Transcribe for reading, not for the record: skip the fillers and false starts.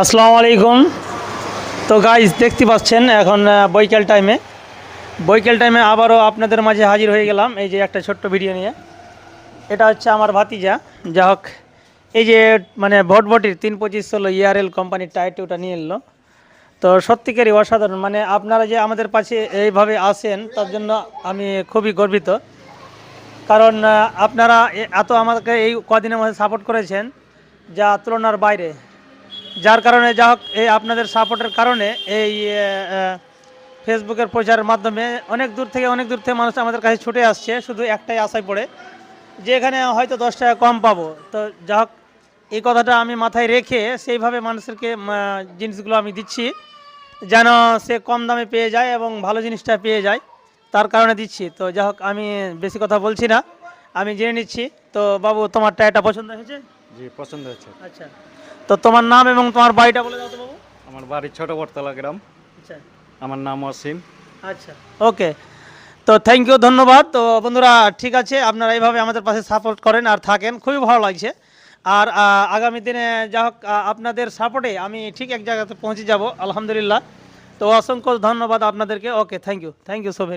আসসালামু আলাইকুম। তো গাইস দেখতে পাচ্ছেন এখন বৈকাল টাইমে আবারও আপনাদের মাঝে হাজির হয়ে গেলাম এই যে একটা ছোট্ট ভিডিও নিয়ে। এটা হচ্ছে আমার ভাতিজা, যা হোক এই যে মানে ভটভটির 32516 ইয়ারএল কোম্পানির টায়ারটি ওটা নিয়ে এলো। তো সত্যিকারই অসাধারণ, মানে আপনারা যে আমাদের পাশে এইভাবে আসেন তার জন্য আমি খুবই গর্বিত। কারণ আপনারা এত আমাকে এই কদিনের মধ্যে সাপোর্ট করেছেন যা তুলনার বাইরে, যার কারণে যা হোক এই আপনাদের সাপোর্টের কারণে এই ফেসবুকের প্রচারের মাধ্যমে অনেক দূর থেকে মানুষ আমাদের কাছে ছুটে আসছে শুধু একটাই আশায় পড়ে যে এখানে হয়তো 10 টাকা কম পাবো। তো যা হোক এই কথাটা আমি মাথায় রেখে সেইভাবে মানুষদেরকে জিনিসগুলো আমি দিচ্ছি যেন সে কম দামে পেয়ে যায় এবং ভালো জিনিসটা পেয়ে যায়, তার কারণে দিচ্ছি। তো যা হোক আমি বেশি কথা বলছি না, আমি জেনে নিচ্ছি। তো বাবু, তোমার টায়ারটা পছন্দ হয়েছে? জি, পছন্দ হয়েছে। আচ্ছা, তো তোমার নাম এবং তোমার বাড়িটা বলে দাও তো বাবু। আমার বাড়ি ছোট বটতলা গ্রাম। আচ্ছা আমার নাম অসীম। আচ্ছা, ওকে। তো থ্যাংক ইউ, ধন্যবাদ। তো বন্ধুরা ঠিক আছে, আপনারা এইভাবে আমাদের পাশে সাপোর্ট করেন আর থাকেন, খুবই ভালো লাগছে। আর আগামী দিনে যা হোক আপনাদের সাপোর্টে আমি ঠিক এক জায়গাতে পৌঁছে যাব আলহামদুলিল্লাহ। তো অসংখ্য ধন্যবাদ আপনাদেরকে। ওকে, থ্যাংক ইউ সো ভেরি।